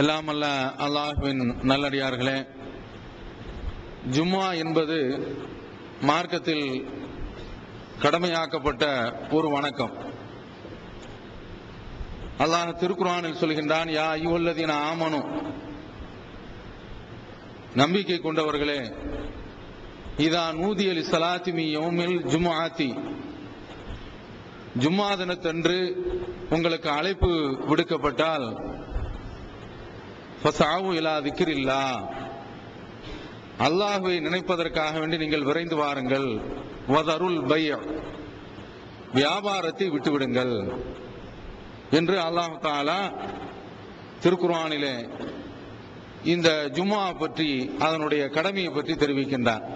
எல்லாம் அல்ல அல்லாஹ்வின் நல்லடியார்களே, ஜும்மா என்பது மார்க்கத்தில் கடமையாக்கப்பட்ட ஒரு வணக்கம். அல்லாஹ் திருக்குர்ஆனில் சொல்கின்றான், யா அய்யுஹல்லதீன ஆமனு, நம்பிக்கை கொண்டவர்களே, இதா நூதிய லிஸ்ஸலாத்தி மின் யௌமில் ஜும்ஆத்தி, ஜும்மா தினத்தன்று உங்களுக்கு அழைப்பு விடுக்கப்பட்டால் ஃபஸஅவு இலா திக்ரில்லாஹ், அல்லாஹ்வை நினைப்பதற்காக வேண்டி நீங்கள் விரைந்து வாருங்கள். வதருல் பைஅ, வியாபாரத்தை விட்டுவிடுங்கள் என்று அல்லாஹ் தஆலா திருக்குர்ஆனிலே இந்த ஜும்மா பற்றி, அதனுடைய கடமையை பற்றி தெரிவிக்கின்றார்.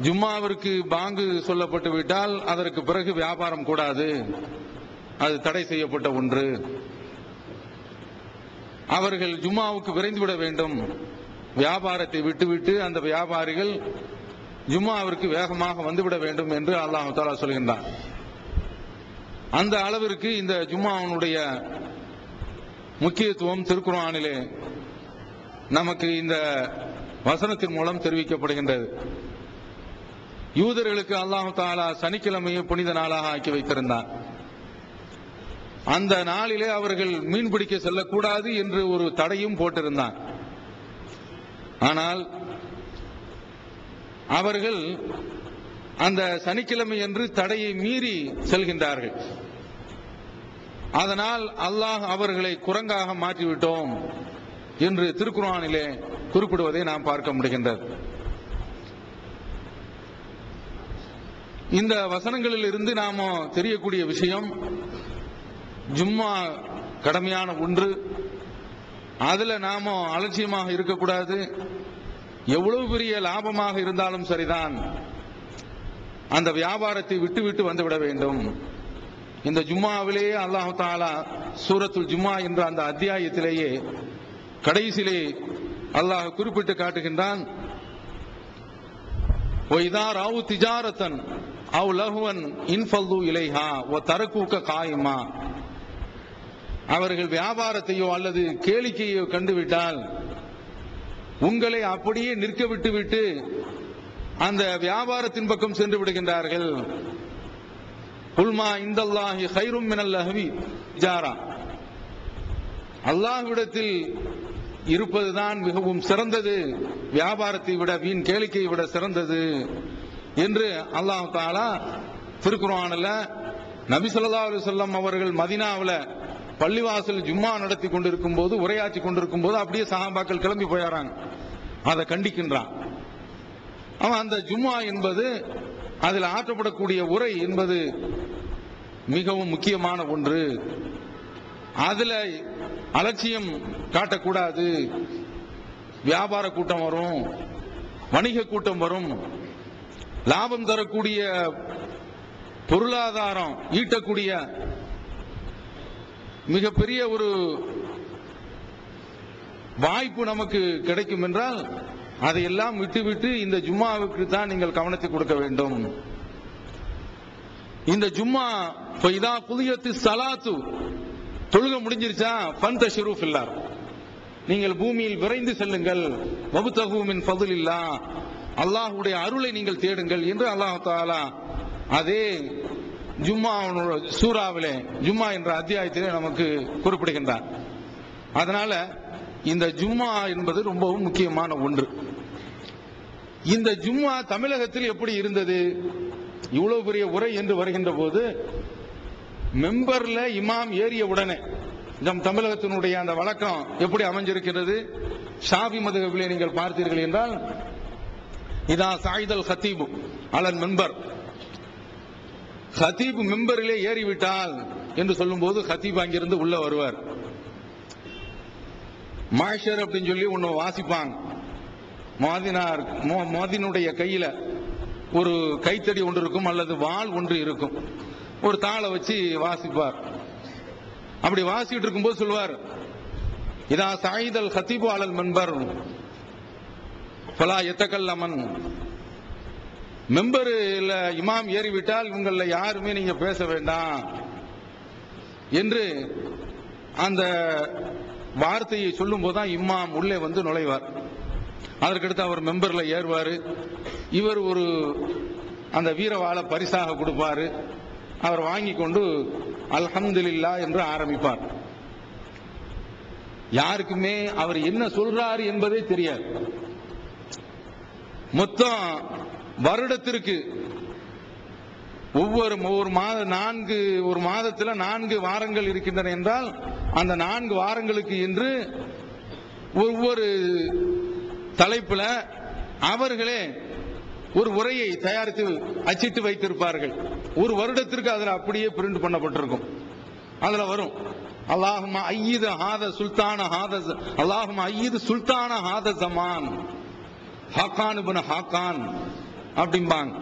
ஜும்மாவிற்கு பாங்கு சொல்லப்பட்டு விட்டால் அதற்கு பிறகு வியாபாரம் கூடாது, அது தடை செய்யப்பட்ட ஒன்று. அவர்கள் ஜும்மாவுக்கு விரைந்துவிட வேண்டும், வியாபாரத்தை விட்டுவிட்டு அந்த வியாபாரிகள் ஜும்மாவிற்கு வேகமாக வந்துவிட வேண்டும் என்று அல்லாஹ் தஆலா சொல்கின்றார். அந்த அளவிற்கு இந்த ஜும்மாவுடைய முக்கியத்துவம் திருக்குர்ஆனிலே நமக்கு இந்த வசனத்தின் மூலம் தெரிவிக்கப்படுகின்றது. யூதர்களுக்கு அல்லாஹ் தஆலா சனிக்கிழமையை புனித நாளாக ஆக்கி வைத்திருந்தார். அந்த நாளிலே அவர்கள் மீன் பிடிக்க செல்லக்கூடாது என்று ஒரு தடையும் போட்டிருந்தார். ஆனால் அவர்கள் அந்த சனிக்கிழமை என்று தடையை மீறி செல்கின்றார்கள். அதனால் அல்லாஹ் அவர்களை குரங்காக மாற்றிவிட்டோம் என்று திருக்குர்ஆனிலே குறிப்பிடுவதை நாம் பார்க்க முடிகின்றது. இந்த வசனங்களில் இருந்து நாம தெரியக்கூடிய விஷயம், ஜும்மா கடமையான ஒன்று, அதுல நாம அலட்சியமாக இருக்கக்கூடாது. எவ்வளவு பெரிய லாபமாக இருந்தாலும் சரிதான், அந்த வியாபாரத்தை விட்டு வந்துவிட வேண்டும். இந்த ஜும்மாவிலேயே அல்லாஹ் தஆலா சூரத்துல் ஜும்மா என்ற அந்த அத்தியாயத்திலேயே கடைசியிலே அல்லாஹ் குறிப்பிட்டு காட்டுகின்றான், وَإِذَا رَأَوْا تِجَارَةً أَوْ لَهْوًا انفضوا إِلَيْهَا وَتَرَكُوكَ قَائِمًا, அவர்கள் வியாபாரத்தையோ அல்லது கேளிக்கையோ கண்டுவிட்டால் உங்களை அப்படியே நிற்க விட்டுவிட்டு அந்த வியாபாரத்தின் பக்கம் சென்று விடுகின்றார்கள். குல் மா இந்தல்லாஹி கைரும் மினல் லஹ்வி திஜாரா, அல்லாஹ்விடத்தில் இருப்பதுதான் மிகவும் சிறந்தது, வியாபாரத்தை விட, வீண் கேளிக்கையை விட சிறந்தது என்று அல்லாஹ் தஆலா திருக்குர்ஆனில் நபி ஸல்லல்லாஹு அலைஹி வஸல்லம் அவர்கள் மதீனாவுல பள்ளிவாசல் ஜும்மா நடத்தி கொண்டிருக்கும் போது, உரையாற்றி கொண்டிருக்கும் போது அப்படியே சஹாபாக்கள் கிளம்பி போயாராங்க. அதை கண்டிக்கின்றான். அவன் அந்த ஜும்மா என்பது, அதில் ஆற்றப்படக்கூடிய உரை என்பது மிகவும் முக்கியமான ஒன்று. அதுல அலட்சியம் காட்டக்கூடாது. வியாபார கூட்டம் வரும், வணிக கூட்டம் வரும், லாபம் தரக்கூடிய, பொருளாதாரம் ஈட்டக்கூடிய மிகப்பெரிய ஒரு வாய்ப்பு நமக்கு கிடைக்கும் என்றால் அதையெல்லாம் விட்டுவிட்டு இந்த ஜும்மாவுக்கு தான் நீங்கள் கவனத்தை கொடுக்க வேண்டும். இந்த ஜும்மா ஃபைதா குதியத்து ஸலாத்து, தொழுக முடிஞ்சிருச்சா, ஃபந்தஷிரு ஃபில் அர்த், நீங்கள் பூமியில் விரைந்து செல்லுங்கள். வப்தகு மின் ஃபضலில்லாஹ், அல்லாஹ்வுடைய அருளை நீங்கள் தேடுங்கள் என்று அல்லாஹ் தஆலா அதே ஜும்மா சூராவிலே, ஜும்மா என்ற அத்தியாயத்திலே நமக்கு குறிப்பிடுகின்றார். அதனால இந்த ஜும்மா என்பது ரொம்பவும் முக்கியமான ஒன்று. இந்த ஜும்மா தமிழகத்தில் எப்படி இருந்தது? இவ்வளவு பெரிய உரை என்று வருகின்ற போது மெம்பர்ல இமாம் ஏறிய உடனே, நம் தமிழகத்தினுடைய அந்த வழக்கம் எப்படி அமைஞ்சிருக்கிறது? ஷாஃபி மதுஹபிலே நீங்கள் பார்த்தீர்கள் என்றால், இதா சாயிதல் ஹத்தீபு அலல் மெம்பர், ஹத்தீப் மெம்பரிலே ஏறிவிட்டால் என்று சொல்லும் போது ஹத்தீப் அங்கிருந்து உள்ள வருவார். மாஷர் அப்படின்னு சொல்லி ஒன்னு வாசிப்பாங்க. மோதினுடைய கையில ஒரு கைத்தடி ஒன்று இருக்கும், அல்லது வாள் ஒன்று இருக்கும், ஒரு தாளை வச்சு வாசிப்பார். அப்படி வாசிட்டு இருக்கும்போது சொல்வார், இதா சாயிதல் ஹத்தீபு அலல் மெம்பர் ஃபலா யத்தகல்லமன், மெம்பர்ல இமாம் ஏறிவிட்டால் உங்கள யாருமே நீங்க பேச வேண்டாம் என்று அந்த வார்த்தையை சொல்லும் போதுதான் இமாம் உள்ளே வந்து நுழைவார். அதற்கடுத்து அவர் மெம்பர்ல ஏறுவாரு. இவர் ஒரு அந்த வீரவாளை பரிசாக கொடுப்பாரு. அவர் வாங்கி கொண்டு அல்ஹம்துலில்லாஹ் என்று ஆரம்பிப்பார். யாருக்குமே அவர் என்ன சொல்றாரு என்பதே தெரியாது. மொத்தம் வருடத்திற்கு ஒரு மாதத்தில் 4 வாரங்கள் இருக்கின்றன என்றால் அந்த 4 வாரங்களுக்கு என்று ஒவ்வொரு தலைப்புல அவர்களே ஒரு உரையை தயாரித்து அச்சிட்டு வைத்திருப்பார்கள். ஒரு வருடத்திற்கு அதுல அப்படியே பிரிண்ட் பண்ணப்பட்டிருக்கும். அதுல வரும் அல்லாஹும்ம அய்யிது ஹாத சுல்தான ஹாத அல்லாஹும்ம அய்யிது சுல்தான ஹாத ஜமான் ஹாக்கான் இப்னு ஹாக்கான் அப்படிம்பாங்க.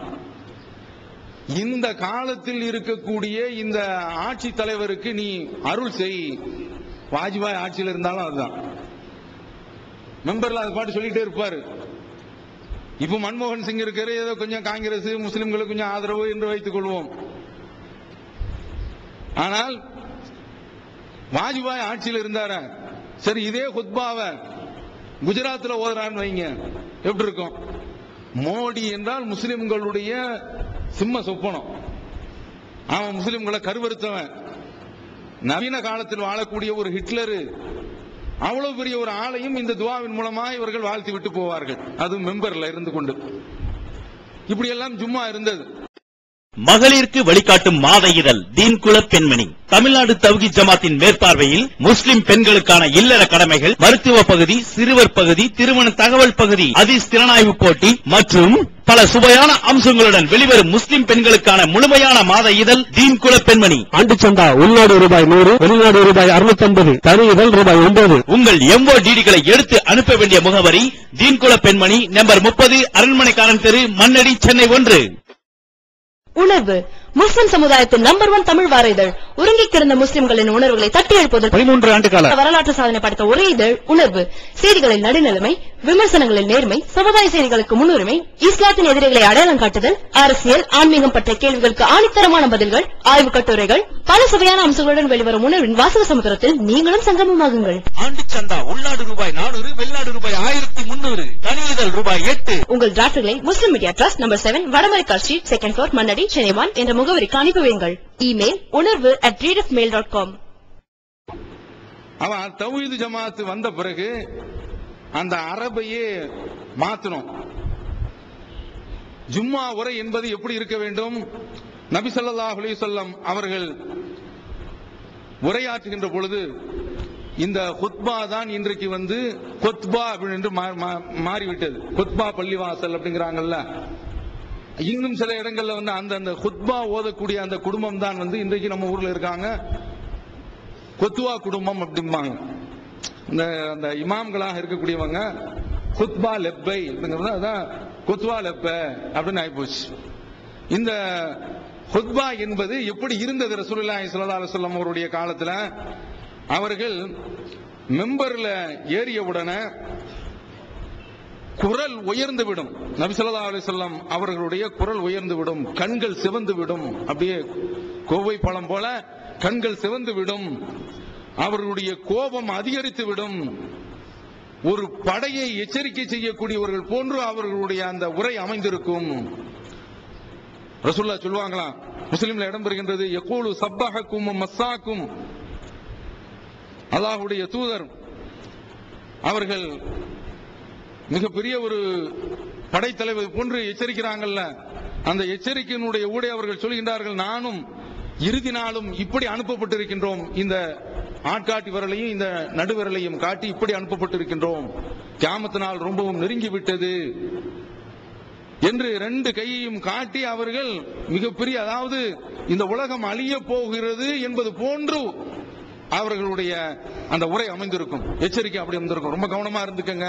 இந்த காலத்தில் இருக்கக்கூடிய இந்த ஆட்சி தலைவருக்கு நீ அருள் செய். வாஜ்பாய் ஆட்சியில் இருந்தாலும் அதுதான். மெம்பர்ல அது பாட்டு சொல்லிட்டே இருப்பாரு. இப்ப மன்மோகன் சிங் இருக்கிற ஏதோ கொஞ்சம் காங்கிரஸ் முஸ்லிம்களுக்கு கொஞ்சம் ஆதரவு என்று வைத்துக் கொள்வோம். ஆனால் வாஜ்பாய் ஆட்சியில் இருந்தார சரி, இதே குத்பாவை குஜராத்தில் ஓதுறான்னு வைங்க, எப்படி இருக்கும்? மோடி என்றால் முஸ்லிம்களுடைய சிம்ம சொப்பனம். அவன் முஸ்லிம்களை கருவறுத்தவன். நவீன காலத்தில் வாழக்கூடிய ஒரு ஹிட்லரு, அவ்வளவு பெரிய ஒரு ஆளையும் இந்த துவாவின் மூலமா இவர்கள் வாழ்த்தி விட்டு போவார்கள். அதுவும் மெம்பர்ல இருந்து கொண்டு. இப்படி எல்லாம் ஜும்மா இருந்தது. மகளிருக்கு வழிகாட்டும் மாத இதழ் தீன்குல பெண்மணி. தமிழ்நாடு தவ்ஹீத் ஜமாத்தின் மேற்பார்வையில் முஸ்லிம் பெண்களுக்கான இல்லற கடமைகள், மருத்துவ பகுதி, சிறுவர் பகுதி, திருமண தகவல் பகுதி, ஹதீஸ் திறனாய்வு போட்டி மற்றும் பல சுவையான அம்சங்களுடன் வெளிவரும் முஸ்லிம் பெண்களுக்கான முழுமையான மாத இதழ் தீன்குல பெண்மணி. ஆண்டு சந்தா உள்நாடு ரூபாய் 100, வெளிநாடு ரூபாய் 650, தனி இதழ் ரூபாய் 9. உங்கள் MODD-களை எடுத்து அனுப்ப வேண்டிய முகவரி தீன்குல பெண்மணி, நம்பர் 30, அரண்மனைக்காரன் தெரு, மண்ணடி, சென்னை 1. உணர்வு முஸ்லிம் சமுதாயத்தின் நம்பர் 1 தமிழ் வார இதழ். உறங்கி கிடந்த முஸ்லிம்களின் உணர்வுகளை தட்டி எழுப்புவதற்கு 13 ஆண்டு கால வரலாற்று சாதனை படைத்த ஒரே இதழ் உணர்வு. செய்திகளில் நடுநிலைமை, விமர்சனங்களில் நேர்மை, சமுதாய செய்திகளுக்கு முன்னுரிமை, இஸ்லாத்தின் எதிரிகளை அடையாளம் காட்டுதல், அரசியல், ஆன்மீகம் பற்றிய கேள்விகளுக்கு ஆணித்தரமான பதில்கள், ஆய்வு கட்டுரைகள், பல சுவையான அம்சங்களுடன் வெளிவரும் உணர்வின் வாசக சமுத்திரத்தில் நீங்களும் சங்கமமாகுங்கள். ஆண்டு சந்தா உள்நாடு ரூபாய் 400, வெளிநாடு ரூபாய் 1300, தனி இதழ் ரூபாய் 8. உங்கள் டிராஃப்ட்களை Muslim media trust number 7, Vadamaraikkal street, 2nd floor, Mannadi, Chennai 1 என்ற முகவரிக்கு அனுப்பி வையுங்கள். Email unarvu@readofmail.com. அவன் தவ்ஹீத் ஜமாத் வந்த பிறகு அந்த அரபையே மாத்தணும். ஜும்மா உரை என்பது எப்படி இருக்க வேண்டும்? நபி ஸல்லல்லாஹு அலைஹி வஸல்லம் அவர்கள் உரையாற்றுகின்ற பொழுது இந்த குத்பா தான் இன்றைக்கு கொத்பா என்று மாறிவிட்டது. கொத்பா பள்ளிவாசல் அப்படிங்கிறாங்கல்ல. இன்னும் சில இடங்கள்ல அந்த குத்பா ஓதக்கூடிய அந்த குடும்பம் தான் இன்றைக்கு நம்ம ஊர்ல இருக்காங்க. கொத்துவா குடும்பம் அப்படிம்பாங்க. அந்த இமாம்களாக இருக்கக்கூடியவங்க குத்பா லெப்பை அதான் கொத்துவா லெப்ப அப்படின்னு ஆயிப்போச்சு. இந்த குத்பா என்பது எப்படி இருந்தது? ரசூலுல்லாஹி ஸல்லல்லாஹு அலைஹி வஸல்லம் அவருடைய காலத்துல அவர்கள் மெம்பர்ல ஏறிய உடனே குரல் உயர்ந்து விடும். நபி ஸல்லல்லாஹு அலைஹி வஸல்லம் அவர்களுடைய குரல் உயர்ந்து விடும், கண்கள் சிவந்து விடும். அப்படியே கோவை பழம் போல கண்கள் சிவந்து விடும். அவர்களுடைய கோபம் அதிகரித்து விடும். ஒரு படையை எச்சரிக்கை செய்யக்கூடியவர்கள் போன்று அவர்களுடைய அந்த உரை அமைந்திருக்கும். ரசூலுல்லாஹ் சொல்வாங்களாம், முஸ்லிம்ல இடம் பெறுகின்றது, யகூலு சப்பஹக்கும் மஸ்ஸாக்கும். அல்லாஹ்வுடைய தூதர் அவர்கள் மிகப்பெரிய ஒரு படைத்தலைவர் போன்று எச்சரிக்கிறாங்கல்ல, அந்த எச்சரிக்கையினுடைய ஊடே அவர்கள் சொல்கின்றார்கள், நானும் இறுதி நாளும் இப்படி அனுப்பப்பட்டிருக்கின்றோம். இந்த ஆட்காட்டி விரலையும் இந்த நடுவிரலையும் காட்டி இப்படி அனுப்பப்பட்டிருக்கின்றோம். கியாமத் நாள் ரொம்பவும் நெருங்கி விட்டது என்று 2 கையையும் காட்டி அவர்கள் மிகப்பெரிய, அதாவது இந்த உலகம் அழிய போகிறது என்பது போன்று அவர்களுடைய அந்த உரை அமைந்திருக்கும். எச்சரிக்கை அப்படி அமைந்திருக்கும். ரொம்ப கவனமா இருந்துக்கங்க,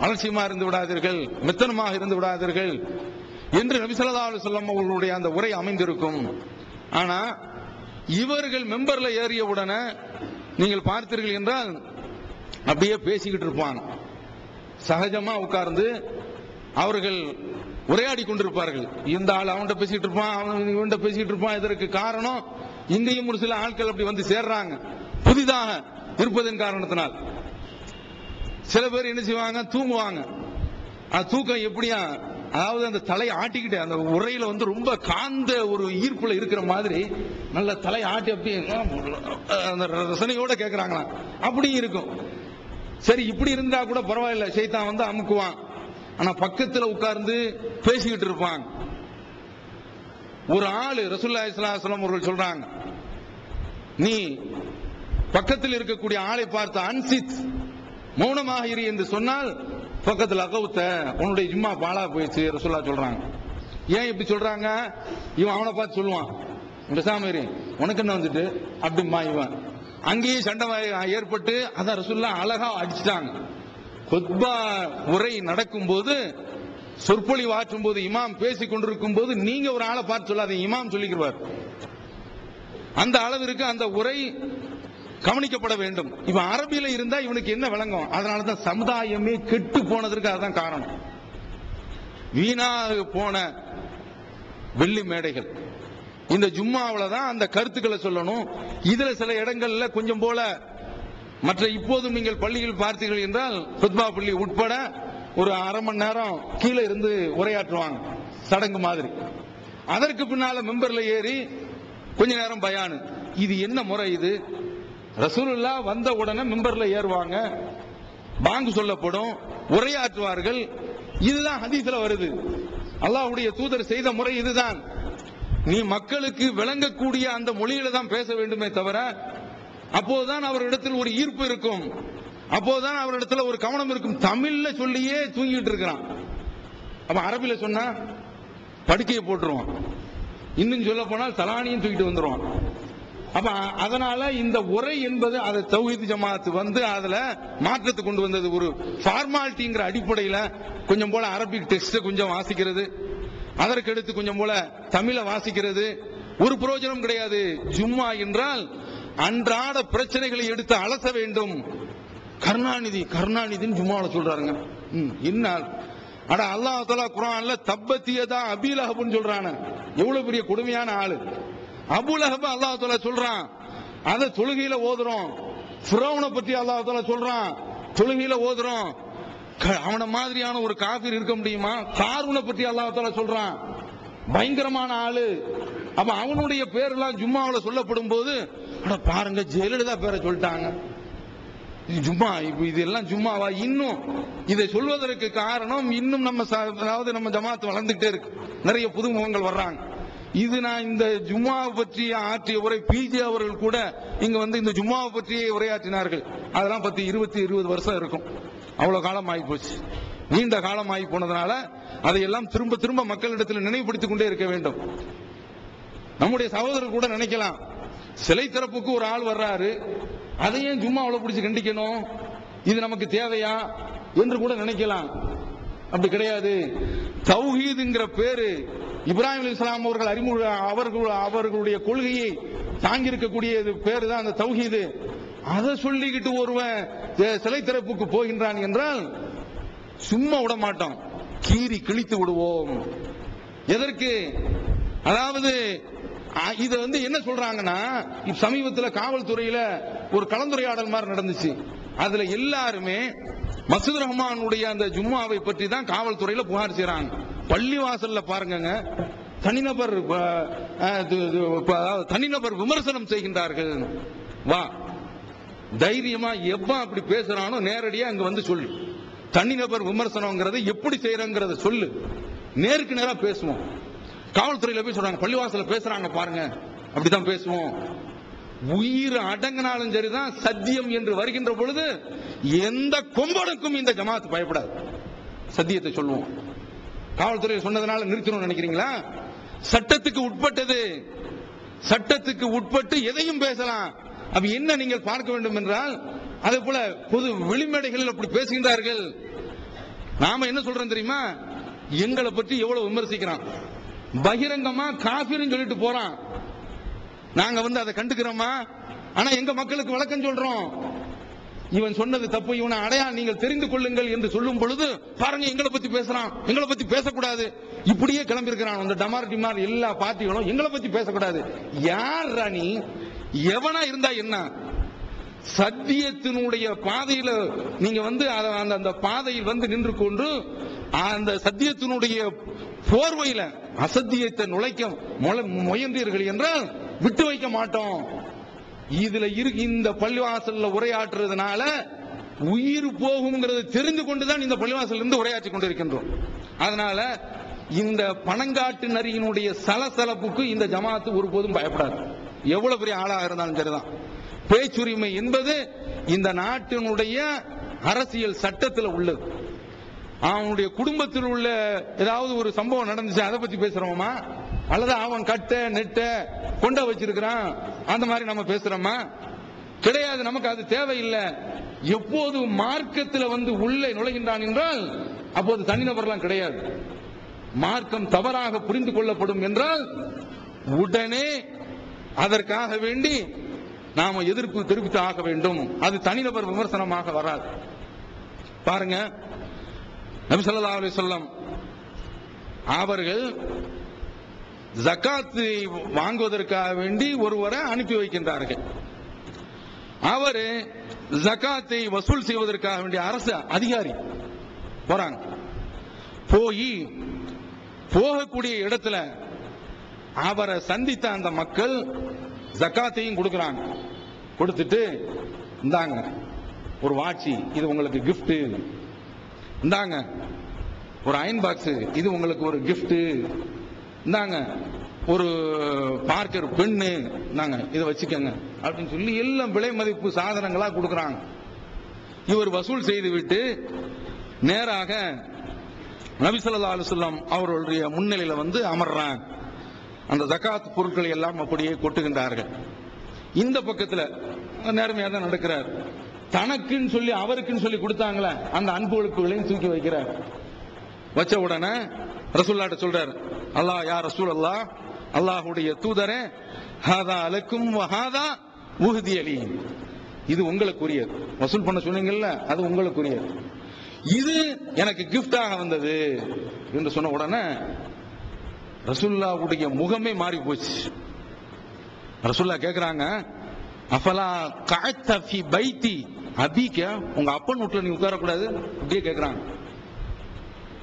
அலட்சியமா இருந்து விடாதீர்கள், மெத்தனமாக இருந்து விடாதீர்கள் என்று நபி ஸல்லல்லாஹு அலைஹி வஸல்லம் அவர்களுடைய அந்த உரை அமைந்திருக்கும். ஆனா இவர்கள் மெம்பர்ல ஏறிய உடனே நீங்கள் பார்த்தீர்கள் என்றால் அப்படியே பேசிக்கிட்டு இருப்பாங்க. சகஜமா உட்கார்ந்து அவர்கள் உரையாடி கொண்டிருப்பார்கள். இந்த ஆள் அவன்கிட்ட பேசிட்டு இருப்பான், அவன் இவன்கிட்ட பேசிட்டு இருப்பான். இதற்கு காரணம் இங்கேயும் ஒரு சில ஆட்கள் அப்படி சேர்றாங்க. புதிதாக இருப்பதன் காரணத்தினால். சில பேர் என்ன செய்வாங்க, தூங்குவாங்க. தூக்கம் எப்படியா, அதாவது அந்த தலையை ஆட்டிக்கிட்டு அந்த உரையில வந்து ரொம்ப காந்த ஒரு ஈர்ப்புல இருக்கிற மாதிரி நல்ல தலையை ஆட்டி அப்படியே அந்த ரசனையோட கேட்கறாங்களாம், அப்படியும் இருக்கும். சரி, இப்படி இருந்தா கூட பரவாயில்ல, சைத்தான் வந்து அமுக்குவான். ஆனா பக்கத்துல உட்கார்ந்து பேசிக்கிட்டு இருப்பாங்க. ஒரு ஆளு ரசூலுல்லாஹி ஸல்லல்லாஹு அலைஹி வஸல்லம் அவர்கள் சொல்றாங்க, நீ பக்கத்தில் இருக்கக்கூடிய ஆளை பார்த்து அன்சித், மௌனமாக இரு என்று சொன்னால் பக்கத்தில் அகவுத்த, உன்னுடைய ஜும்மா பாலா போயிடுச்சு ரசூலுல்லாஹ் சொல்றாங்க. ஏன் இப்படி சொல்றாங்க? இவன் அவனை பார்த்து சொல்லுவான், பேசாம இரு, உனக்கு என்ன வந்துட்டு அப்படிமா. இவன் அங்கேயே சண்டை ஏற்பட்டு அதான் ரசூலுல்லாஹ் அழகா அடிச்சுட்டாங்க. குத்பா உரை நடக்கும் போது, சொற்பொழிவு ஆற்றும் போது, இமாம் பேசிக் கொண்டிருக்கும் போது நீங்க ஒரு ஆளை பார்த்து சொல்லாதீங்க, இமாம் சொல்லிக்கிறார். அந்த அளவிற்கு அந்த உரை கவனிக்கப்பட வேண்டும். இவன் அரபியில இருந்தா இவனுக்கு என்ன விளங்கும்? அதனாலதான் சமுதாயமே கெட்டு போனதற்கு அதுதான் காரணம். வீணாக போன வெள்ளி மேடைகள். இந்த ஜும்மாவில தான் அந்த கருத்துக்களை சொல்லணும். இதுல சில இடங்கள்ல கொஞ்சம் போல மற்ற இப்போதும் நீங்கள் பள்ளிகள் பார்த்தீர்கள் என்றால் குத்பா பள்ளி உட்பட ஒரு அரை மணி நேரம் கீழே இருந்து உரையாற்றுவாங்க, சடங்கு மாதிரி. அதற்கு பின்னால மெம்பர்ல ஏறி கொஞ்ச நேரம் பயானு. இது என்ன முறை? இது ரசூலுல்லாஹ் வந்த உடனே மெம்பர்ல ஏறுவாங்க, பாங்கு சொல்லப்படும், உரையாற்றுவார்கள். இதுதான் ஹதீஸ்ல வருது. அல்லாஹ்வுடைய தூதர் செய்த முறை இதுதான். நீ மக்களுக்கு விளங்கக்கூடிய அந்த மொழியில தான் பேச வேண்டுமே தவிர, அப்போதுதான் அவரிடத்தில் ஒரு ஈர்ப்பு இருக்கும், அப்போதுதான் அவரிடத்துல ஒரு கவனம் இருக்கும். தமிழ்ல சொல்லியே தூங்கிட்டு இருக்கிறான். அப்ப அரபில சொன்னா படுக்கையை போட்டுருவான், இன்னும் சொல்ல போனால் தலானியும் தூக்கிட்டு வந்துருவான். அப்ப அதனால இந்த உரை என்பது அதை தௌஹீத் ஜமாத் வந்து அதுல மாற்றத்தை கொண்டு வந்தது. ஒரு ஃபார்மாலிட்டிங்கிற அடிப்படையில கொஞ்சம் போல அரபிக் டெக்ஸ்ட் கொஞ்சம் வாசிக்கிறது, அதற்கு அடுத்து கொஞ்சம் போல தமிழ வாசிக்கிறது, ஒரு பிரயோஜனம் கிடையாது. ஜும்மா என்றால் அன்றாட பிரச்சனைகளை எடுத்து அலச வேண்டும். கருணாநிதின்னு ஜும்மாவில் சொல்றாருங்க. என்ன அட, அல்லாஹ் தஆலா குர்ஆன்ல தப்பத்தியதா அபீலஹப்னு சொல்றானே, எவ்வளவு பெரிய கொடுமையான ஆளு. அபூலஹப் அல்லாஹ் தஆலா சொல்றான், அத தொழுகையில ஓதுறோம். ஃபிரௌனை பத்தி அல்லாஹ் தஆலா சொல்றான், தொழுகையில ஓதுறோம். அவன மாதிரியான ஒரு காஃபிர் இருக்க முடியுமா? காரூனை பத்தி அல்லாஹ் தஆலா சொல்றான், பயங்கரமான ஆளு. அப்ப அவனுடைய பேரெல்லாம் ஜும்மாவில் சொல்லப்படும் போது பாருங்க ஜெயலலிதா பேரை சொல்லிட்டாங்க. ஜும்மா இதெல்லாம் ஜும்மாவா? இன்னும் இதை சொல்வதற்கு காரணம் இன்னும் நம்ம ஜமாத் வளர்ந்துட்டே இருக்கு, நிறைய புதுமுகங்கள் வர்றாங்க. இது நான் இந்த ஜும்மாவை பற்றி ஆற்றிய உரை, பிஜே அவர்கள் கூட இங்க வந்து இந்த ஜும்மாவை பற்றியே உரையாற்றினார்கள். அதெல்லாம் பத்தி 20 வருஷம் இருக்கும், அவ்வளவு காலம் ஆகி போச்சு. நீண்ட காலம் ஆகி போனதுனால அதையெல்லாம் திரும்ப திரும்ப மக்களிடத்தில் நினைவுபடுத்திக் கொண்டே இருக்க வேண்டும். நம்முடைய சகோதரர் கூட நினைக்கலாம், சிலை திறப்புக்கு ஒரு ஆள் வர்றாரு, அதையும் ஜும்மாவில் பிடிச்சு கண்டிக்கணும், இது நமக்கு தேவையா என்று கூட நினைக்கலாம். அப்படி கிடையாது. தௌஹீதுங்கிற பேரு இப்ராஹிம் அலைஹிஸ்ஸலாம் அவர்கள் அவர்களுடைய கொள்கையை தாங்கி இருக்கக்கூடிய பேரு தான் அந்த தௌஹீது. அதை சொல்லிக்கிட்டு ஒருவன் சிலை திறப்புக்கு போகின்றான் என்றால் சும்மா விட மாட்டோம், கீறி கிழித்து விடுவோம். எதற்கு? அதாவது இது வந்து என்ன சொல்றாங்கன்னா, சமீபத்தில் காவல்துறையில ஒரு கலந்துரையாடல் மாதிரி நடந்துச்சு. அதுல எல்லாருமே மசூத் ரஹ்மானுடைய அந்த ஜும்மாவை பற்றி தான் காவல்துறையில புகார் செய்யறாங்க. பள்ளிவாசல்ல பாருங்க, தனிநபர் விமர்சனம் செய்கின்றார்கள். வா, தைரியமா எவ்வளவு அப்படி பேசுறானோ நேரடியா அங்க வந்து சொல்லு. தனிநபர் விமர்சனம்ங்கிறத எப்படி செய்யறங்கிறத சொல்லு, நேருக்கு நேரா பேசுவோம். காவல்துறையில போய் சொல்றாங்க, பள்ளிவாசல பேசுறாங்க பாருங்க, அப்படித்தான் பேசுவோம். உயிர் அடங்கினாலும் சரிதான், சத்தியம் என்று வருகின்ற பொழுது எந்த கொம்பனுக்கும் இந்த ஜமாத் பயப்படாது, சத்தியத்தை சொல்லுவோம். காவல்துறை சொன்னதுனால நிறுத்தணும் நினைக்கிறீங்களா? சட்டத்துக்கு உட்பட்டது, சட்டத்துக்கு உட்பட்டு எதையும் பேசலாம். அப்ப என்ன நீங்கள் பார்க்க வேண்டும் என்றால், அதே போல பொது வெளிமேடைகளில் அப்படி பேசுகின்றார்கள். நாம என்ன சொல்றோம் தெரியுமா? எங்களை பற்றி எவ்வளவு விமர்சிக்கிறான், பகிரங்கமா காஃபிர்னு சொல்லிட்டு போறான். நாங்க வந்து அதை கண்டுக்கிறோமா? ஆனா எங்க மக்களுக்கு விளக்கம் சொல்றோம். இவன் சொன்னது தப்பு, இவனை அடையாளம் நீங்கள் தெரிந்து கொள்ளுங்கள் என்று சொல்லும் பொழுது பாருங்க எங்களை பத்தி பேசுறான், எங்களை பத்தி பேசக்கூடாது, இப்படியே கிளம்பி இருக்கிறான். அந்த டமார் டிமார் எல்லா பார்ட்டிகளும் எங்களை பத்தி பேசக்கூடாது. யார் ராணி? எவனா இருந்தா என்ன? சத்தியத்தினுடைய பாதையில நீங்க அந்த பாதையில் நின்று கொண்டு அந்த சத்தியத்தினுடைய போர்வையில அசத்தியத்தை நுழைக்க முயன்றீர்கள் என்றால் விட்டு வைக்க மாட்டோம். இதுல இந்த பள்ளிவாசல்ல உரையாற்றுறதுனால உயிர் போகும்ங்கிறது தெரிந்து கொண்டுதான் இந்த பள்ளிவாசல் இருந்து உரையாற்றி கொண்டிருக்கின்றோம். அதனால இந்த பணங்காட்டு நரியினுடைய சலசலப்புக்கு இந்த ஜமாத்து ஒருபோதும் பயப்படாது. எவ்வளவு பெரிய ஆளாக இருந்தாலும் சரிதான். பேச்சுரிமை என்பது இந்த நாட்டினுடைய அரசியல் சட்டத்தில் உள்ளது. அவனுடைய குடும்பத்தில் உள்ள ஏதாவது ஒரு சம்பவம் நடந்துச்சு, அதை பத்தி பேசுறோமா? அல்லது அவன் கட்ட நெட்ட கொண்ட வச்சிருக்கிறான் அந்த மாதிரி நம்ம பேசுறோமா? கிடையாது. நமக்கு அது தேவையில்லை. எப்போது மார்க்கத்தில் உள்ளே நுழைகின்றான் என்றால் அப்போது தனிநபர்லாம் கிடையாது. மார்க்கம் தவறாக புரிந்து கொள்ளப்படும் என்றால் உடனே அதற்காக வேண்டி நாம எதிர்ப்பு தெரிவித்து ஆக வேண்டும். அது தனிநபர் விமர்சனமாக வராது. பாருங்க, நபி ஸல்லல்லாஹு அலைஹி வஸல்லம் அவர்கள் ஜகாத்தை வாங்குவதற்காக வேண்டி ஒருவரை அனுப்பி வைக்கின்றார்கள். அவரு ஜகாத்தை வசூல் செய்வதற்காக வேண்டிய அரசு அதிகாரி போறாங்க. போகக்கூடிய இடத்துல அவரை சந்தித்த அந்த மக்கள் ஜகாத்தையும் கொடுக்கறாங்க. கொடுத்துட்டு இந்தாங்க ஒரு வாட்சி, இது உங்களுக்கு கிஃப்ட். இந்தாங்க ஒரு அயன் பாக்ஸ், இது உங்களுக்கு ஒரு கிஃப்ட். இந்தாங்க ஒரு பார்க்கர் பெண்ணு, இந்தாங்க இதை வச்சுக்கோங்க அப்படின்னு சொல்லி எல்லாம் விலை மதிப்பு சாதனங்களா கொடுக்கறாங்க. இவர் வசூல் செய்து விட்டு நேராக நபி ஸல்லல்லாஹு அலைஹி வஸல்லம் அவர்களுடைய முன்னிலையில அமர்றாங்க. அந்த ஜகாத் பொருட்களை எல்லாம் அப்படியே கொட்டுகின்றார்கள். இந்த பக்கத்துல நேர்மையா தான் நடக்கிறார். தனக்குன்னு சொல்லி அவருக்குன்னு சொல்லி கொடுத்தாங்களே அந்த அன்புகளுக்குகளையும் தூக்கி வைக்கிறார். வச்ச உடனே ரசூலுல்லாஹ் சொல்றார், அல்லாஹ் யா ரசூலல்லாஹ், அல்லாஹ்வுடைய தூதரே, ஹாதா அலக்கும் வ ஹாதா உஹ்தி அலி, இது உங்களுக்குரியது. வசூல் பண்ண சொன்னீங்கல்ல, அது உங்களுக்குரியது. இது எனக்கு கிஃப்டாக வந்தது என்று சொன்ன உடனே ரசூலுல்லாஹ்வுடைய முகமே மாறி போச்சு. ரசூலுல்லாஹ் கேக்குறாங்க, அஃபலா கஅத்த ஃபி பைத்தி அபீக, உங்க அப்பன் வீட்டுல நீ உட்கார கூடாது? அப்படியே கேக்குறாங்க.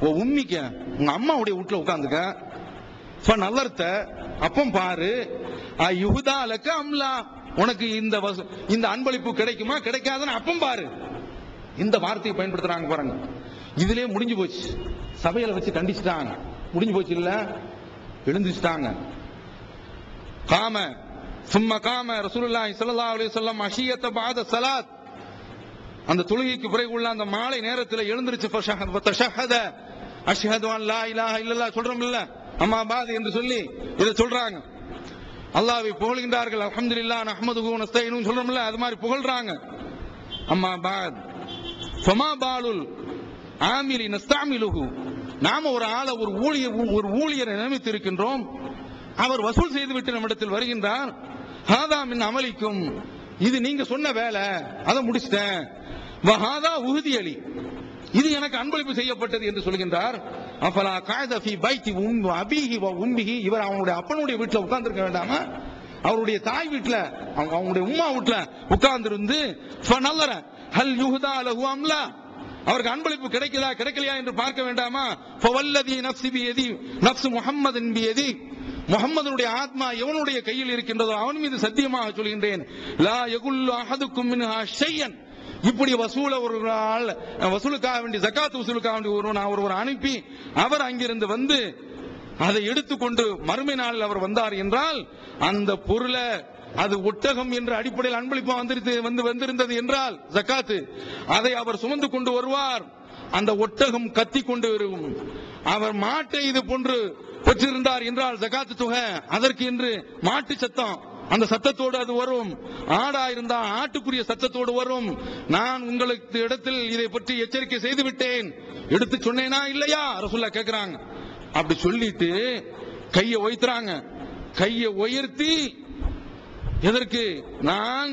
ஓ உம்மிக்க, உங்க அம்மாவுடைய வீட்டுல உட்கார்ந்துக்க. நல்லர்த்த அப்பம் பாரு, யுஹதா லக அம்லா, உனக்கு இந்த அன்பளிப்பு கிடைக்குமா கிடைக்காதுன்னு அப்பம் பாரு. இந்த வார்த்தையை பயன்படுத்துறாங்க பாருங்க. இதுலயே முடிஞ்சு போச்சு. சபையில வச்சு கண்டிச்சுட்டாங்க. முடிஞ்சு போச்சு இல்ல, எழுந்துட்டாங்க. காம சும்ம காம ரசூலுல்லாஹி ஸல்லல்லாஹு அலைஹி வஸல்லம் அஷியத பஅத ஸலாத், அந்த தொழுகைக்கு பிறகு உள்ள அந்த மாலை நேரத்தில் எழுந்திருச்சு ஃபஷஹத அஷ்ஹது அன் லா இலாஹா இல்லல்லாஹ் சொல்றோம்ல, அம்மா பாத் என்று சொல்லி இதை சொல்றாங்க. அல்லாஹ்வை புகழ்கின்றார்கள். அல்ஹம்துலில்லாஹ் நஹ்மதுஹு வ நஸ்தஈனுஹு சொல்றோம்ல, அது மாதிரி புகழ்றாங்க. அம்மா பாத் ஃபமா பாலுல் ஆமிலி நஸ்தஅமிலுஹு, நாம ஒரு ஆளை ஒரு ஊழியரை நியமித்து இருக்கின்றோம். அவர் வசூல் செய்துவிட்டு நம்மிடத்தில் வருகின்றார். ஹாதா மின் அமலிக்கும், இது நீங்க சொன்ன வேலை, அதை முடிச்சிட்டேன். வஹாதா உஹ்தி அலி, இது எனக்கு அன்பளிப்பு செய்யப்பட்டது என்று சொல்கின்றார். அஃபலா கஅத ஃபீ பைத்தி அபீஹி வ உம்மிஹி, இவர் அவனுடைய அப்பனுடைய வீட்டுல உட்கார்ந்து இருக்க வேண்டாமா? அவருடைய தாய் வீட்டுல, அவங்களுடைய உம்மா வீட்டுல உட்கார்ந்திருந்து ஃபனல்லர ஹல் யுஹதா லஹு அம்லா, அவருக்கு அன்பளிப்பு கிடைக்குதா கிடைக்கலையா என்று பார்க்க வேண்டாமா? ஃபவல்லதி நஃப்ஸி பியதி நஃப்ஸு முஹம்மதின் பியதி, முஹம்மதுடைய ஆத்மா எவனுடைய கையில் இருக்கின்றதோ அவன் மீது சத்தியமாக சொல்கின்றேன், லா யகுல்லு அஹதுக்கும் மின்ஹா ஷையன், இப்படி வசூலுக்காக வேண்டி ஜகாத் வசூலுக்காக வேண்டி ஒருவர் அனுப்பி அவர் அங்கிருந்து அதை எடுத்துக்கொண்டு மறுமை நாளில் அவர் வந்தார் என்றால் அந்த பொருளை, அது ஒட்டகம் என்ற அடிப்படையில் அன்பளிப்பா வந்திருந்தது என்றால் ஜகாத்து, அதை அவர் சுமந்து கொண்டு வருவார். அந்த ஒட்டகம் கத்தி கொண்டு வரும். அவர் மாட்டை இது போன்று பெற்றிருந்தார் என்றால் ஜகாத்து தொகை, அதற்கு என்று மாட்டு சத்தம், அந்த சத்தத்தோடு அது வரும். ஆடா இருந்தா ஆட்டுக்குரிய சத்தத்தோடு வரும். நான் உங்களுக்கு இடத்தில் இதை பற்றி எச்சரிக்கை செய்து விட்டேன், எடுத்து சொன்னேனா இல்லையா? ரசூலுல்லாஹ் கேக்குறாங்க. அப்படி சொல்லிட்டு கையை உயர்த்துறாங்க. கையை உயர்த்தி எதற்கு? நான்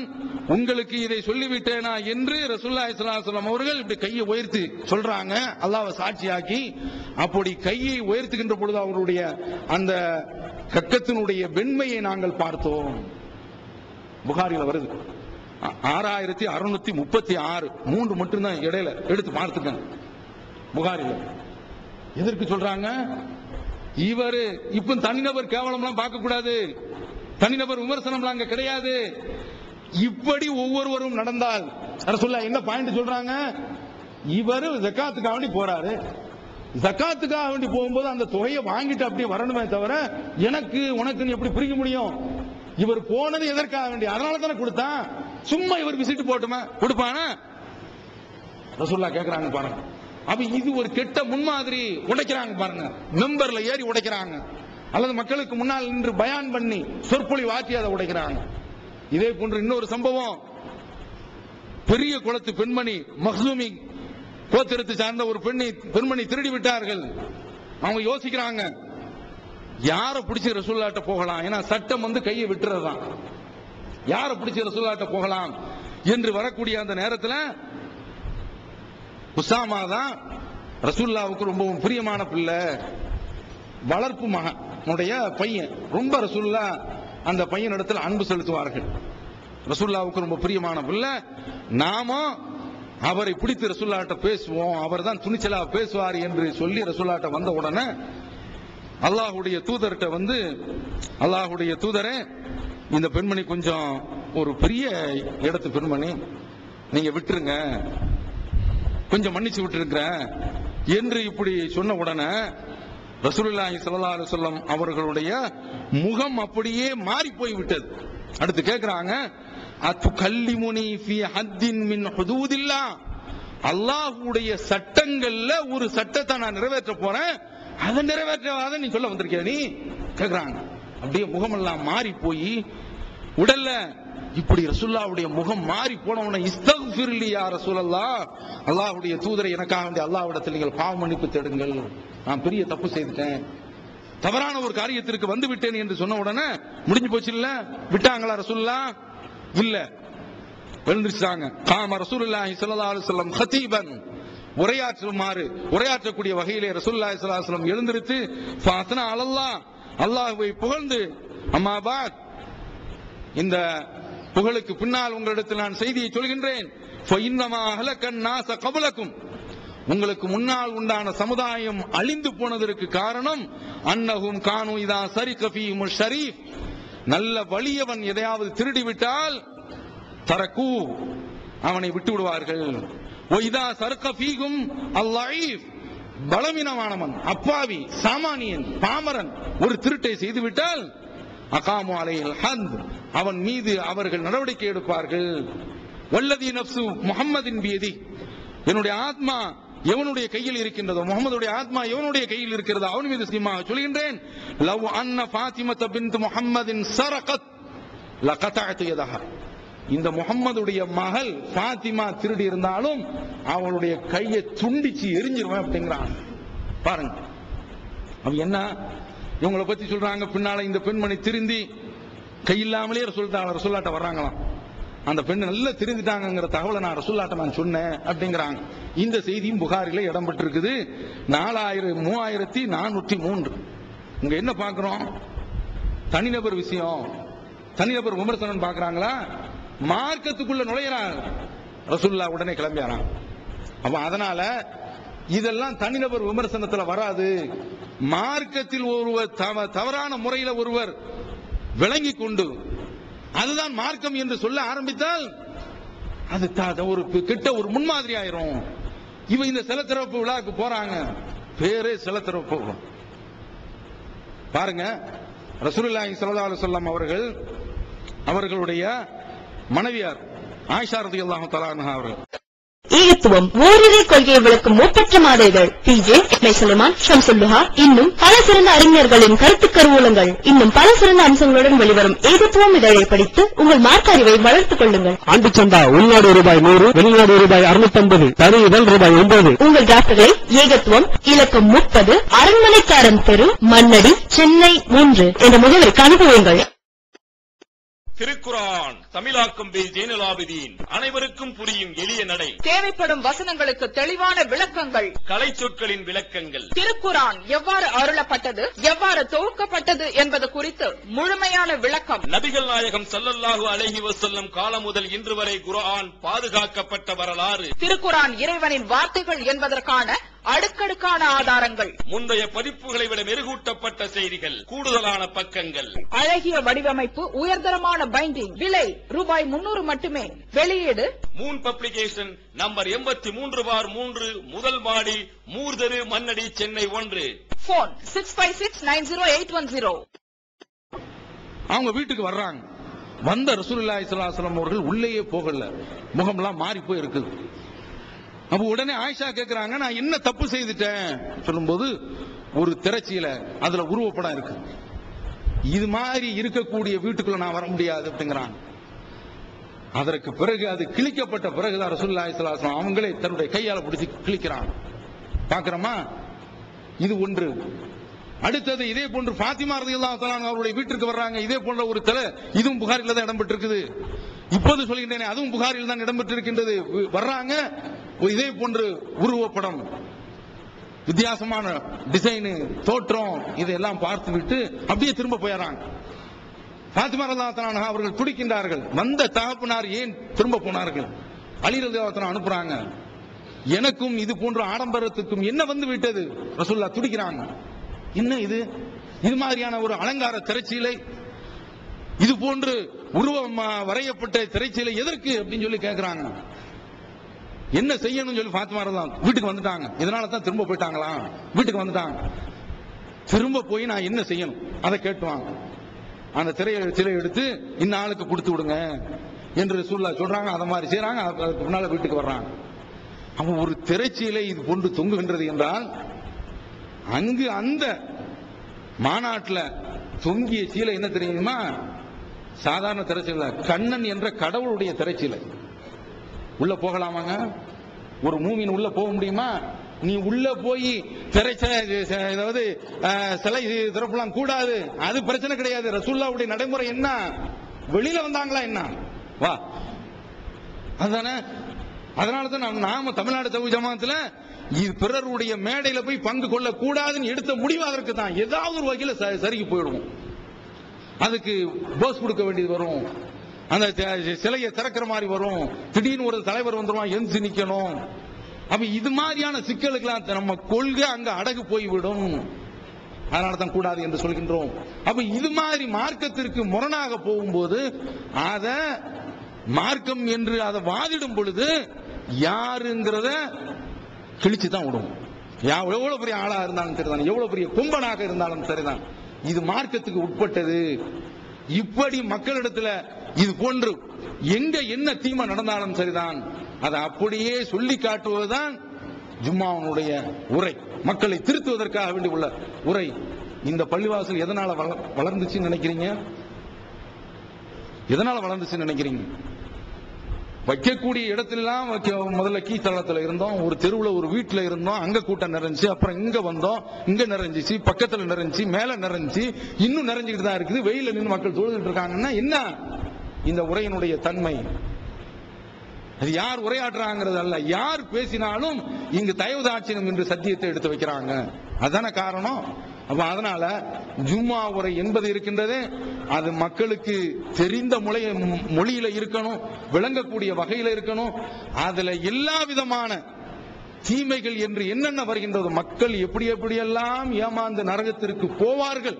உங்களுக்கு இதை சொல்லிவிட்டேனா என்று ரசூலுல்லாஹி ஸல்லல்லாஹு அலைஹி வஸல்லம் அவர்கள் இப்படி கையை உயர்த்தி சொல்றாங்க, அல்லாஹ்வை சாட்சியாக்கி. அப்படி கையை உயர்த்துகின்ற பொழுது அவருடைய அந்த கக்கத்தினுடைய வெண்மையை நாங்கள் பார்த்தோம். புகாரில வருது. 6636 3 மட்டும்தான் இடையில எடுத்து பார்த்துக்கங்க புகாரில. எதற்கு சொல்றாங்க? இவரு இப்ப தனிநபர் கேவலம்லாம் பார்க்க கூடாது, தனிநபர் விமர்சனம்லாம் அங்க கிடையாது. இப்படி ஒவ்வொருவரும் நடந்தால் ரசூலுல்லாஹ் என்ன பாயிண்ட் சொல்றாங்க? இவரு ஜகாத்துக்காக வேண்டி போறாரு, ஜகாத்துக்காக வேண்டி போகும்போது அந்த தொகையை வாங்கிட்டு அப்படியே வரணுமே தவிர எனக்கு உனக்குன்னு எப்படி பிரிக்க முடியும்? இவர் போனது எதற்காக வேண்டி? அதனால தானே கொடுத்தான். சும்மா இவர் விசிட்டு போட்டுமா கொடுப்பானா? ரசூலுல்லாஹ் கேக்குறாங்க பாருங்க. அப்ப இது ஒரு கெட்ட முன்மாதிரி. உடைக்கிறாங்க பாருங்க, மெம்பர்ல ஏறி உடைக்கிறாங்க, அல்லது மக்களுக்கு முன்னால் நின்று பயான் பண்ணி சொற்பொழி வாத்தி அதை உடைக்கிறாங்க. இதே போன்று இன்னொரு சம்பவம், பெரிய குளத்து பெண்மணி மக்சூமி கோத்திரத்தை சார்ந்த ஒரு பெண்மணி திருடி விட்டார்கள். அவங்க யோசிக்கிறாங்க யாரை பிடிச்சி ரசூலுல்லாஹ்ட்ட போகலாம், ஏன்னா சட்டம் கையை விட்டுறதுதான், யாரை பிடிச்சி ரசூலுல்லாஹ்ட்ட போகலாம் என்று வரக்கூடிய அந்த நேரத்தில் உசாமா தான் ரசூலுல்லாஹ்வுக்கு ரொம்பவும் பிரியமான பிள்ளை, வளர்ப்பு மகனுடைய பையன். ரொம்ப ரசூலுல்லாஹ் அந்த பையன் இடத்துல அன்பு செலுத்துவார்கள். ரசூலுல்லாஹ்வுக்கு ரொம்ப பிரியமான பிள்ளை. நாம அவரை பிடித்து ரசூலுல்லாஹ்ட்ட பேசுவோம், அவர் தான் துணிச்சலா பேசுவார் என்று சொல்லி ரசூலுல்லாஹ்ட்ட வந்த உடனே அல்லாஹ்வுடைய தூதர்கிட்ட அல்லாஹ்வுடைய தூதரே, இந்த பெண்மணி கொஞ்சம் ஒரு பெரிய இடத்து பெண்மணி, நீங்க விட்டுருங்க, கொஞ்சம் மன்னிச்சு விட்டுருக்கிறேன் என்று இப்படி சொன்ன உடனே ரசூலுல்லாஹி ஸல்லல்லாஹு அலைஹி வஸல்லம் அவர்களுடைய முகம் அப்படியே மாறி போய் விட்டது. அடுத்து கேக்குறாங்க, அத்துகல்லிமுனி ஃபீ ஹத்தின் மின் ஹுதூதில்லாஹ், அல்லாஹ்வுடைய சட்டங்கள்ல ஒரு சட்டத்தை நான் நிறைவேற்ற போறேன், அதை நிறைவேற்றாத நீ சொல்ல வந்திருக்கியா நீ கேக்குறாங்க. அப்படியே முகமெல்லாம் மாறி போய் உடல்ல இப்படி ரசூலுல்லாஹ்வுடைய முகம் மாறி போனவன இஸ்தக்ஃபிர்லி யா ரசூலல்லாஹ், அல்லாஹ்வுடைய தூதரை எனக்காக வேண்டிய அல்லாஹ்விடத்தில் நீங்கள் பாவ மன்னிப்பு தேடுங்கள், நான் பெரிய தப்பு செய்துட்டேன், தவறான ஒரு காரியத்திற்கு வந்து விட்டேன் என்று சொன்ன உடனே முடிஞ்சு போச்சு. இல்ல விட்டாங்களா ரசூலுல்லாஹ்? இல்ல, எழுந்திருச்சாங்க. காம ரசூலுல்லாஹி ஸல்லல்லாஹு அலைஹி வஸல்லம் ஹதீபன், உரையாற்றக்கூடிய வகையிலே ரசூலுல்லாஹி ஸல்லல்லாஹு அலைஹி வஸல்லம் எழுந்திருத்து ஃபஅத்னா அலல்லாஹ், அல்லாஹ்வை புகழ்ந்து, அம்மா பாத், இந்த புகழுக்கு பின்னால் உங்களிடத்தில் நான் செய்தியை சொல்கின்றேன், ஃபஇன்னமா அஹ்லகன் நாஸ கப்லகும், உங்களுக்கு முன்னால் உண்டான சமுதாயம் அழிந்து போனதற்கு காரணம் அன்னஹும் கானு இதா சரிக ஃபீஹிம் ஷரீஃப், நல்ல வலியவன் எதையாவது திருடி விட்டால் தரகு, அவனை விட்டு விடுவார்கள். ஒய்தா சர்க ஃபீஹிம் அல்-லஈஃப், பலவீனமானவன், அப்பாவி, சாமானியன், பாமரன் ஒரு திருட்டை செய்துவிட்டால் அகாமு அலைஹில் ஹத், அவன் மீது அவர்கள் நடவடிக்கை எடுப்பார்கள். வல்லதி நஃப்சு முஹம்மதின் பியதி, என்னுடைய ஆத்மா எவனுடைய கையில் இருக்கின்றதோ, முகமதுடைய ஆத்மா எவனுடைய கையில் இருக்கிறதோ அவன் மீது சத்தியமாக சொல்கின்றேன், லவ் அன்ன ஃபாத்திமத பின்த் முஹம்மதின் சரகத் லகதஅத் யதஹா, இந்த முகம்மதுடைய மகள் ஃபாத்திமா திருடி இருந்தாலும் அவளுடைய கையை துண்டிச்சு எரிஞ்சிருவேன் அப்படிங்கிறான். பாருங்க, அவ என்ன இவங்களை பத்தி சொல்றாங்க. பின்னால இந்த பெண்மணி திருந்தி கையில்லாமலே ரசூலுல்லாஹ்ட்ட வர்றாங்களாம். அந்த பெண் நல்லா திருந்திட்டாங்கிற தகவலை நான் ரசூலுல்லாஹ்ட்ட நான் சொன்னேன் அப்படிங்கிறாங்க. இந்த செய்தியும் புகாரில இடம் பெற்றிருக்குது. 3403. இங்க என்ன பாக்குறோம்? தனிநபர் விஷயம், தனிநபர் விமர்சனம் பாக்குறாங்களா? மார்க்கத்துக்குள்ள நுழையிறாங்க. ரசூலுல்லாஹ் உடனே கிளம்பியாராம். அப்ப அதனால இதெல்லாம் தனிநபர் விமர்சனத்துல வராது. மார்க்கத்தில் ஒருவர் தவறான முறையில ஒருவர் விளங்கி கொண்டு அதுதான் மார்க்கம் என்று சொல்ல ஆரம்பித்தால் அது ஒரு கிட்ட ஒரு முன்மாதிரி ஆயிரும். இவ இந்த சிலத்திறப்பு விழாக்கு போறாங்க, பேரே சிலத்திறப்பு. பாருங்க, ரசூலுல்லாஹி ஸல்லல்லாஹு அலைஹி வஸல்லம் அவர்களுடைய மனைவியார் ஆயிஷா ரலியல்லாஹு தஆலா அன்ஹா அவர்கள் ஈகத்துவம் ஓரிரை கொள்கையை விளக்கும் மூப்பற்ற மாத இதழ் பிஜே சுலைமான், ஷம்சுல்லுஹா, இன்னும் பல சிறந்த அறிஞர்களின் கருத்து கருவூலங்கள், இன்னும் பல சிறந்த அம்சங்களுடன் வெளிவரும் ஏகத்துவம் இதழை படித்து உங்கள் மார்க்க அறிவை வளர்த்துக் கொள்ளுங்கள். ஆண்டு சந்தா உள்நாடு ரூபாய் 100, வெளிநாடு ரூபாய் 650, தனி இதழ் ரூபாய் 9. உங்கள் டிராப்டுகளை ஏகத்துவம் இலக்கம் 30 அரண்மனைக்காரன் தெரு, மண்ணடி, சென்னை 3 என்ற முகவரிக்கு அனுப்புவீர்கள். திருக்குர்ஆன் தமிழாக்கம் பி ஜெயினுலாபிதீன். அனைவருக்கும் புரியும் எளிய நடை. தேவைப்படும் வசனங்களுக்கு தெளிவான விளக்கங்கள். கலை சொற்களின் விளக்கங்கள். திருக்குர்ஆன் எவ்வாறு அருளப்பட்டது, எவ்வாறு தொகுக்கப்பட்டது என்பது குறித்து முழுமையான விளக்கம். நபிகள் நாயகம் ஸல்லல்லாஹு அலைஹி வஸல்லம் காலம் முதல் இன்று வரை குர்ஆன் பாதுகாக்கப்பட்ட வரலாறு. திருக்குர்ஆன் இறைவனின் வார்த்தைகள் என்பதற்கான அடுக்கடுக்கான ஆதாரங்கள். முந்தைய பதிப்புகளை விட மெருகூட்டப்பட்ட செய்திகள், கூடுதலான பக்கங்கள், அழகிய வடிவமைப்பு, உயர்தரமான பைண்டிங். விலை ரூபாய் 300 மட்டுமே. வெளியீடு மூன் பப்ளிகேஷன், நம்பர் 83/3, முதல் மாடி, மூர்தரு, மண்ணடி, சென்னை 1. போன் 65690810. அவங்க வீட்டுக்கு வர்றாங்க. வந்த ரசூலுல்லாஹி ஸல்லல்லாஹு அலைஹி வஸல்லம் அவர்கள் உள்ளேயே போகல, முகம்லாம் மாறி போய் இருக்குது. அப்ப உடனே ஆயிஷா கேக்குறாங்க, நான் என்ன தப்பு செய்துட்டேன் சொல்லும்போது, ஒரு திரைச்சீல அதுல உருவப்படம் இருக்கு, இது மாதிரி இருக்கக்கூடிய வீட்டுக்குள்ள நான் வர முடியாது அப்படிங்கிறாங்க. அதற்கு பிறகு அது கிழிக்கப்பட்ட பிறகுதான் ரசூலுல்லாஹி ஸல்லல்லாஹு அலைஹி வஸல்லம் அவங்களே தன்னுடைய கையால பிடிச்சி கிழிக்கிறாங்க. பாக்குறோமா, இது ஒன்று. அடுத்தது இதே போன்று ஃபாத்திமா ரலியல்லாஹு தஆலா அவருடைய வீட்டிற்கு வர்றாங்க. இதே போன்ற ஒரு தலை, இதுவும் புகாரில தான் இடம்பெற்றிருக்குது. இப்போது சொல்கின்றேனே, அதுவும் புகாரில் தான் இடம்பெற்றிருக்கின்றது. வர்றாங்க, இதே போன்று உருவப்படம், வித்தியாசமான டிசைன், தோற்றம், இதெல்லாம் பார்த்து விட்டு அப்படியே திரும்ப போயிடறாங்க. ஃபாத்திமா ரலியல்லாஹு தஆலா அவர்கள் துடிக்கின்றார்கள். வந்த தகப்பனார் ஏன் திரும்ப போனார்கள்? அலி ரலியல்லாஹு தஆலா அனுப்புறாங்க. எனக்கும் இது போன்ற ஆடம்பரத்துக்கும் என்ன வந்து விட்டது? ரசூலுல்லாஹ் துடிக்கிறாங்க. என்ன இது, இது மாதிரியான ஒரு அலங்கார திரைச்சீலை, இது போன்று உருவம் வரையப்பட்ட திரைச்சீலை எதற்கு அப்படின்னு சொல்லி கேட்கிறாங்க. என்ன செய்யணும்னு சொல்லி ஃபாத்திமா ரலியல்லாஹு வீட்டுக்கு வந்துட்டாங்க. இதனால தான் திரும்ப போயிட்டாங்களா? வீட்டுக்கு வந்துட்டாங்க. திரும்ப போய் நான் என்ன செய்யணும் அதை கேட்டுவாங்க. அந்த சிலை எடுத்து இந்த ஆளுக்கு கொடுத்து விடுங்க என்று ரசூலுல்லாஹ் சொல்றாங்க. அதை மாதிரி செய்யறாங்க. அதுக்கு முன்னால வீட்டுக்கு வர்றாங்க. அவன் ஒரு திரைச்சீலை இது போன்று தொங்குகின்றது என்றால், அங்கு அந்த மாநாட்டில் தொங்கிய சீலை என்ன தெரியுமா? சாதாரண திரைச்சீலை, கண்ணன் என்ற கடவுளுடைய திரைச்சீலை. உள்ள போகலாமாங்க? ஒரு மூமின் உள்ள போக முடியுமா? நீ உள்ள போய் ஏதாவது சிலை திறப்பலாம் கூடாது, அது பிரச்சனை கிடையாது. ரசூலுல்லாஹ்வுடைய நடைமுறை என்ன? வெளியில வந்தாங்களா என்ன? வா, அதுதானே. அதனால தான் நாம தமிழ்நாடு தவ்ஹீத் ஜமாத்துல இது பிறருடைய மேடையில போய் பங்கு கொள்ள கூடாதுன்னு எடுத்த முடிவு அதற்கு தான். ஏதாவது ஒரு வகையில சரிக்கு போயிடுவோம். அதுக்கு போஸ் கொடுக்க வேண்டியது வரும், அந்த சிலையை திறக்கிற மாதிரி வரும், திடீர்னு ஒரு தலைவர் வந்துருவான், எந்திச்சு நிக்கணும். அப்ப இது மாதிரியான சிக்கலுக்கெல்லாம் நம்ம கொள்கை அங்க அடகு போய்விடும். அதனால தான் கூடாது என்று சொல்கின்றோம். அப்ப இது மாதிரி மார்க்கத்திற்கு முரணாக போகும்போது அத மார்க்கம் என்று அதை வாதிடும் பொழுது யாருங்கிறத கிழிச்சு தான் விடுவோம். எவ்வளவு பெரிய ஆளா இருந்தாலும் சரிதான், எவ்வளவு பெரிய கும்பனாக இருந்தாலும் சரிதான், இது மார்க்கத்துக்கு உட்பட்டது. இப்படி மக்களிடத்துல இது போன்று எங்க என்ன தீமை நடந்தாலும் சரிதான், அதை அப்படியே சொல்லி காட்டுவதுதான் ஜும்மாவுடைய உரை, மக்களை திருத்துவதற்காக வேண்டி உள்ள உரை. இந்த பள்ளிவாசல் எதனால வளர்ந்துச்சுன்னு நினைக்கிறீங்க? எதனால வளர்ந்துச்சுன்னு நினைக்கிறீங்க? வைக்கக்கூடிய இடத்திலாம் முதல்ல கீழ்த்தளத்துல இருந்தோம், ஒரு தெருவுல ஒரு வீட்டுல இருந்தோம், அங்க கூட்டம் நிறைஞ்சு, அப்புறம் இங்க வந்தோம், இங்க நிறைஞ்சிச்சு, பக்கத்துல நிறைஞ்சி, மேல நிறைஞ்சி, இன்னும் நிறைஞ்சிக்கிட்டு தான் இருக்குது. வெயில நின்று மக்கள் தொழுதுட்டு இருக்காங்கன்னா என்ன இந்த உரையினுடைய தன்மை? அது யார் உரையாற்றுறாங்கிறது அல்ல, யார் பேசினாலும் இங்கு தயவுதாட்சியம் என்று சத்தியத்தை எடுத்து வைக்கிறாங்க. அதான காரணம். அப்ப அதனால ஜும்மா உரை என்பது இருக்கின்றது, அது மக்களுக்கு தெரிந்த மொழியில இருக்கணும், விளங்கக்கூடிய வகையில இருக்கணும். அதுல எல்லா விதமான தீமைகள் என்று என்னென்ன வருகின்றதோ, மக்கள் எப்படி எப்படியெல்லாம் ஏமாந்து நரகத்திற்கு போவார்கள்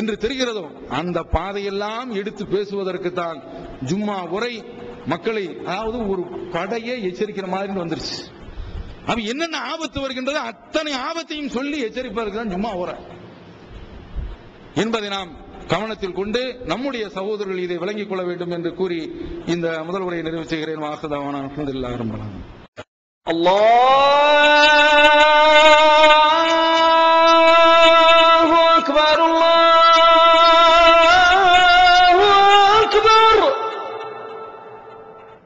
என்று தெரிகிறதோ அந்த பாதையெல்லாம் எடுத்து பேசுவதற்கு தான் ஜும்மா உரை. மக்களை, அதாவது ஒரு படையை எச்சரிக்கிற மாதிரி வந்துருச்சு. அப்ப என்னென்ன ஆபத்து வருகின்றது அத்தனை ஆபத்தையும் சொல்லி எச்சரிப்பதற்கு தான் ஜும்மா உரை என்பதை நாம் கவனத்தில் கொண்டு நம்முடைய சகோதரர்கள் இதை விளங்கிக் கொள்ள வேண்டும் என்று கூறி இந்த முதல் உரையை நிறைவு செய்கிறேன். வாசதாவான அல்ஹம்துலில்லாஹி ரப்பில் ஆலமீன். அல்லாஹ்